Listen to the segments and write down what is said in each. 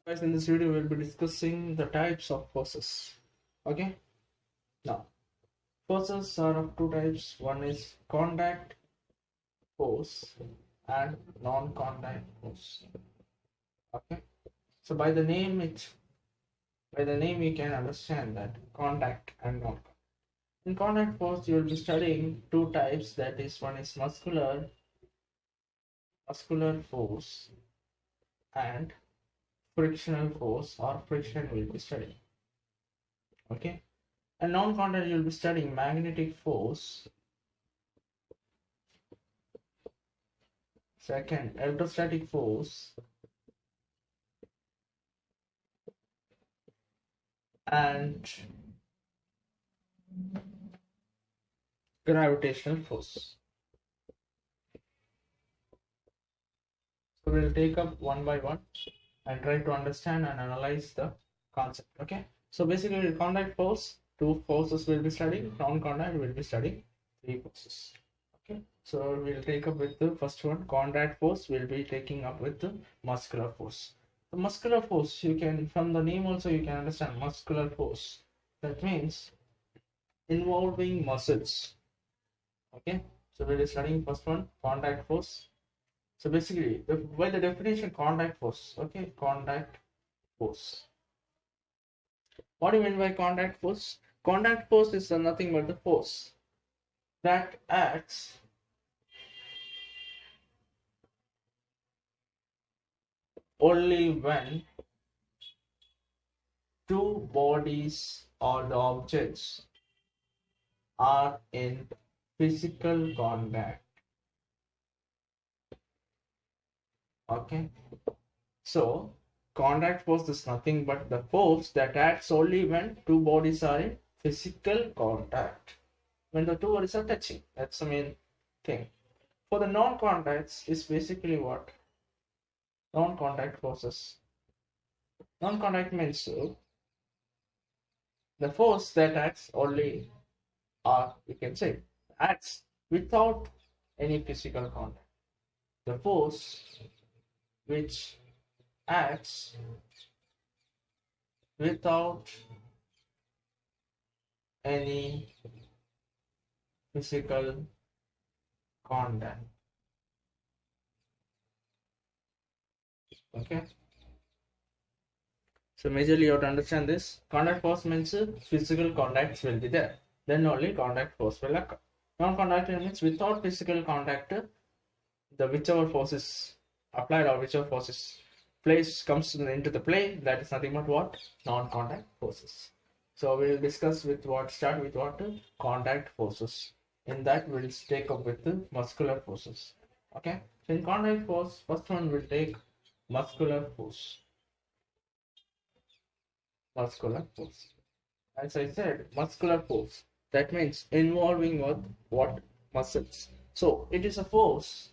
Guys, in this video we'll be discussing the types of forces. Okay, now forces are of two types. One is contact force and non-contact force. Okay, so by the name you can understand that contact and non-contact. In contact force you will be studying two types, that is, one is muscular force and frictional force or friction will be studying. Okay, and non-contact you'll be studying magnetic force, second electrostatic force, and gravitational force. So we'll take up one by one and try to understand and analyze the concept. Okay, so basically contact force, two forces will be studying, non-contact will be studying three forces. Okay, so we'll take up with the first one, contact force. We'll be taking up with the muscular force. The muscular force, you can, from the name also you can understand muscular force, that means involving muscles. Okay, so we'll be studying first one, contact force. So basically, by the definition, contact force. Okay, contact force. What do you mean by contact force? Contact force is nothing but the force that acts only when two bodies or the objects are in physical contact. Okay, so contact force is nothing but the force that acts only when two bodies are in physical contact, when the two bodies are touching. That's the main thing. For the non-contacts is basically what? Non-contact forces. Non-contact means the force that acts only, or you can say acts without any physical contact. The force which acts without any physical contact. Okay, so majorly you have to understand this. Contact force means physical contacts will be there, then only contact force will occur. Non-contact means without physical contact, the whichever force is applied or whichever forces comes into the play, that is nothing but what? Non-contact forces. So we will discuss with what, start with what? Contact forces. In that we will take up with the muscular forces. Okay, so in contact force, first one will take muscular force. Muscular force, as I said, muscular force, that means involving what? Muscles. So it is a force,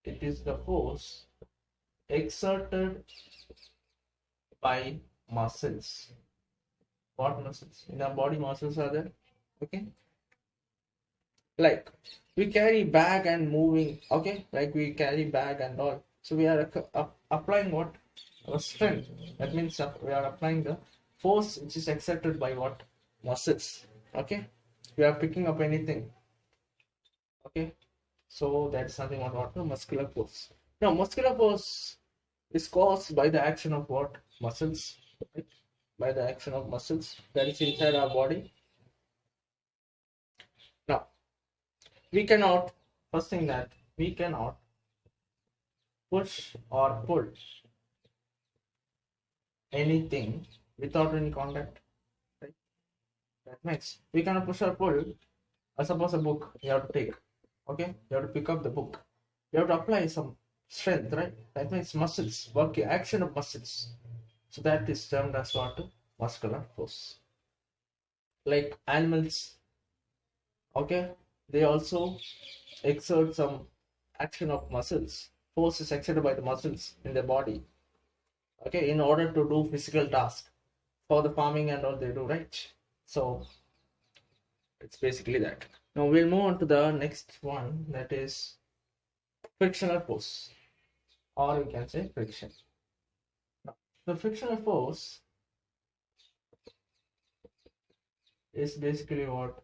it is the force exerted by muscles. What muscles? In our body, muscles are there. Okay, like we carry bag and moving. Okay, like we carry bag and all, so we are applying what? Our strength. That means we are applying the force which is exerted by what? Muscles. Okay, we are picking up anything. Okay, so that's nothing but what? The muscular force. Now muscular force is caused by the action of what? Muscles, right? By the action of muscles that is inside our body. Now we cannot, first thing, that we cannot push or pull anything without any contact, right? That means we cannot push or pull. Suppose a book you have to take. Okay, you have to pick up the book, you have to apply some strength, right? That means muscles, work, action of muscles. So that is termed as what? Muscular force. Like animals, okay, they also exert some action of muscles. Force is exerted by the muscles in their body, okay, in order to do physical task. For the farming and all they do, right? So it's basically that. Now we'll move on to the next one, that is frictional force, or you can say friction. The frictional force is basically what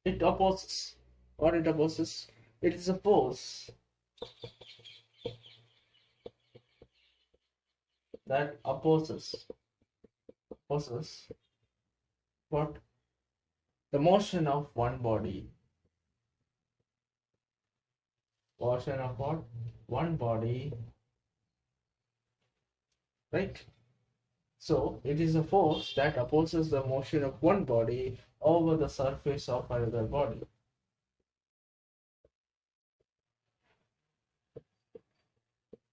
it opposes. What it opposes? It is a force that opposes what? The motion of one body. Motion of what? One body, right? So it is a force that opposes the motion of one body over the surface of another body.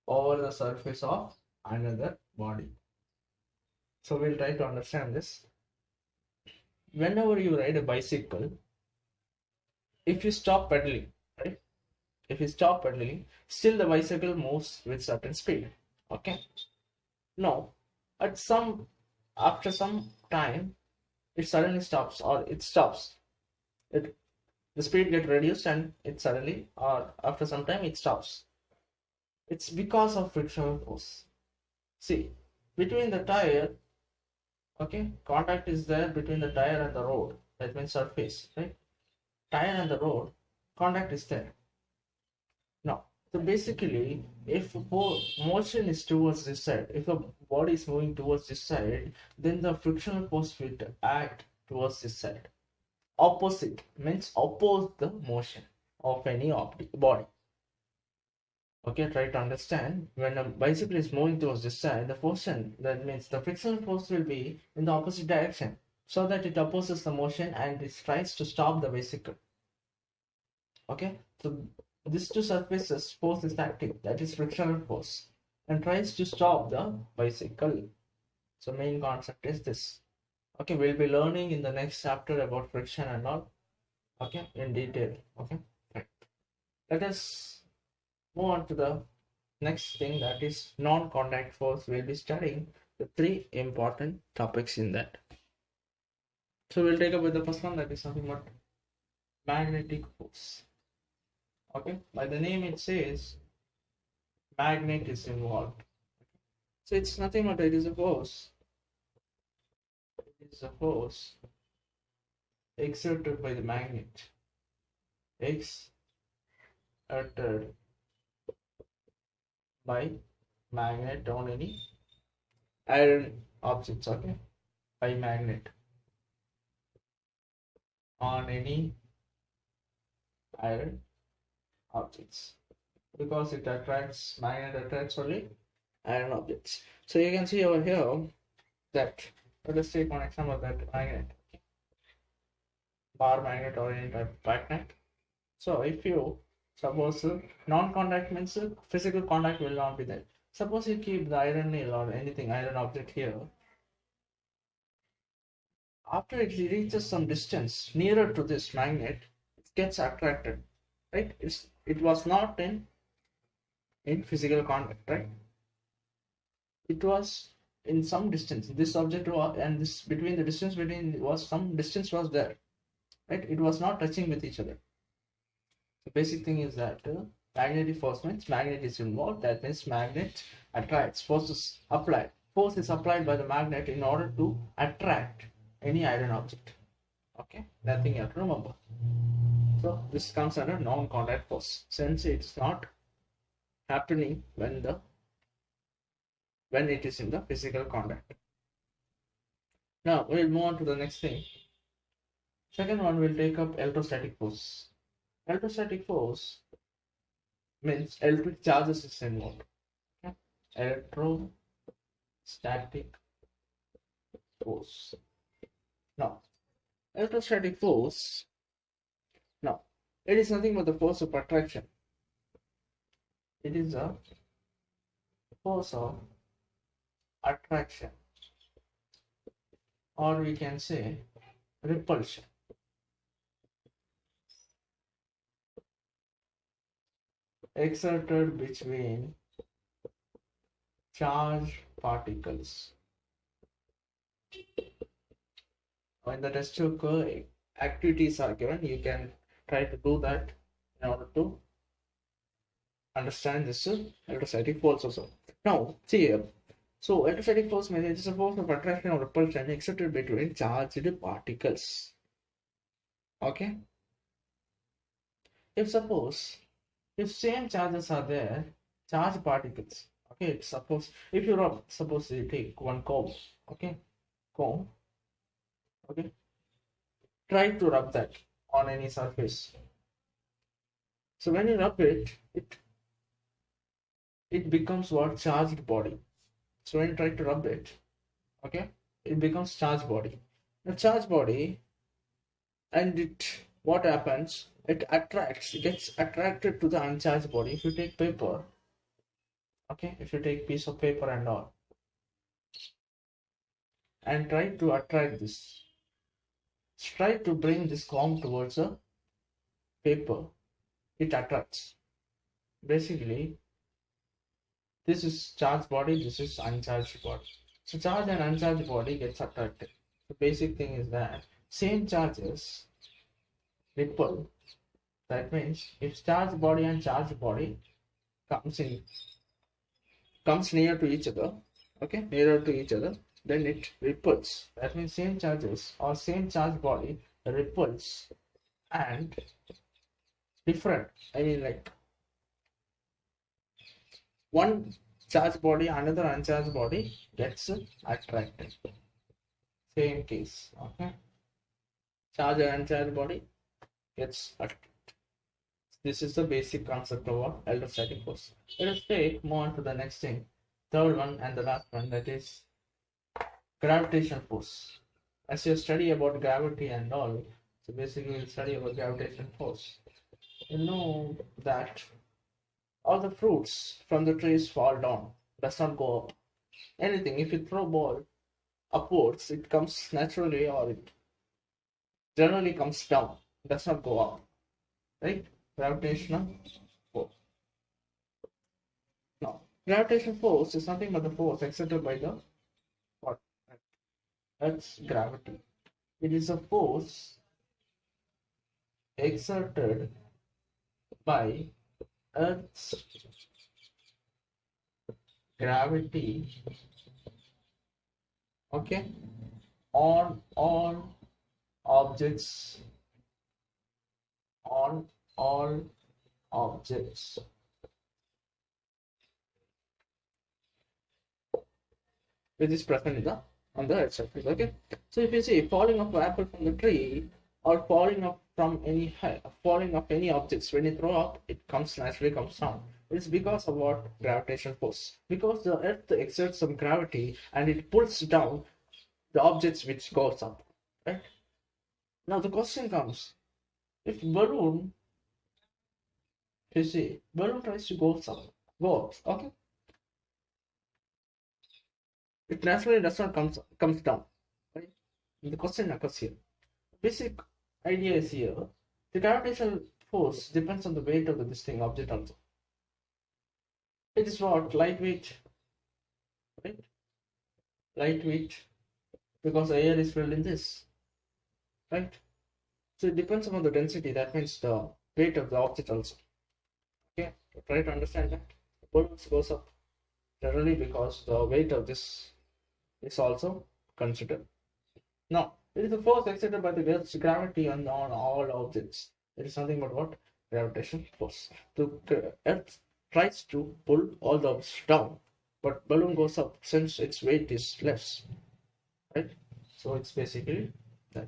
Over the surface of another body. So we'll try to understand this. Whenever you ride a bicycle, if you stop pedaling, right? If you stop pedaling, still the bicycle moves with certain speed. Okay. Now, after some time, it suddenly stops, or it stops. The speed gets reduced and it suddenly, or after some time, it stops. It's because of frictional force. See, between the tire, okay, contact is there between the tire and the road. That means surface, right? Tire and the road, contact is there. Now, so basically, if motion is towards this side, if the body is moving towards this side, then the frictional force will act towards this side. Opposite means oppose the motion of any body. Okay, try to understand. When a bicycle is moving towards this side, the force, that means the frictional force will be in the opposite direction, so that it opposes the motion and it tries to stop the bicycle. Okay, so these two surfaces force is active, that is frictional force, and tries to stop the bicycle. So main concept is this. Okay, we'll be learning in the next chapter about friction and all. Okay, in detail. Okay, right. Let us move on to the next thing, that is non-contact force. We'll be studying the three important topics in that. So we'll take up with the first one, that is something about magnetic force. Okay, by the name it says magnet is involved. So it's nothing but it is a force. It is a force exerted by the magnet. Exerted by magnet on any iron objects. Okay, by magnet on any iron objects, because it attracts, magnet attracts only iron objects. So you can see over here that, let us take one example, that magnet, bar magnet or any type of magnet. So if you suppose non-contact means physical contact will not be there. Suppose you keep the iron nail or anything iron object here. After it reaches some distance nearer to this magnet, it gets attracted, right? It was not in physical contact, right? It was in some distance. This object was, and this between the distance between was some distance was there, right? It was not touching with each other. The basic thing is that magnetic force means magnet is involved. That means magnet attracts. Force is applied. Force is applied by the magnet in order to attract any iron object. Okay, that thing you have to remember. So this comes under non-contact force, since it's not happening when it is in the physical contact. Now we'll move on to the next thing. Second one, we'll take up electrostatic force. Electrostatic force means electric charges is involved. Okay? Electrostatic force. Now, electrostatic force, now, it is nothing but the force of attraction. It is a force of attraction, or we can say repulsion. Exerted between charged particles. When the test activities are given, you can try to do that in order to understand this electrostatic force also. Now, see here, So electrostatic force means it is a force of attraction or repulsion exerted between charged particles. Okay. If suppose if same charges are there, charged particles. Okay. Suppose if you rub, suppose you take one comb. Okay. Comb. Okay. Try to rub that on any surface. So when you rub it, it becomes what? Charged body. So when you try to rub it, okay, it becomes charged body. The charged body, and it what happens? It gets attracted to the uncharged body. If you take paper, okay, if you take piece of paper and all, and try to attract this, try to bring this comb towards the paper, it attracts. Basically, this is charged body, this is uncharged body. So charged and uncharged body gets attracted. The basic thing is that same charges repel. That means if charged body and charged body comes near to each other, okay, nearer to each other, then it repels. That means same charges or same charged body repels, and different. I mean, like one charged body, another uncharged body gets attracted. Same case, okay. Charged and uncharged body gets attracted. This is the basic concept of electrostatic force. Let us move on to the next thing, third one and the last one, that is gravitational force. As you study about gravity and all, so basically we'll study about gravitational force. You know that all the fruits from the trees fall down, does not go up. Anything, if you throw a ball upwards, it comes naturally, or it generally comes down, does not go up, right? Gravitational force. Now, gravitational force is nothing but the force exerted by the what? Earth's gravity. It is a force exerted by Earth's gravity, okay, on all objects, on all objects. Which is present in the on the earth surface. Okay, so if you see falling of an apple from the tree, or falling off from any height, falling off any objects, when you throw up, it comes naturally comes down. It's because of what? Gravitational force. Because the earth exerts some gravity and it pulls down the objects which goes up. Right? Now the question comes: if balloon, you see, balloon tries to go up, okay, it naturally does not comes down. Right? The question occurs here. Basic idea is here. The gravitational force depends on the weight of the distinct object also. It is what? Lightweight, right? Lightweight, because air is filled in this, right? So it depends on the density. That means the weight of the object also. Okay, so try to understand that. The balloons goes up generally because the weight of this is also considered. Now, it is the force exerted by the Earth's gravity on all objects. It is nothing but what? Gravitational force. The Earth tries to pull all the objects down, but balloon goes up since its weight is less. Right? So it's basically that.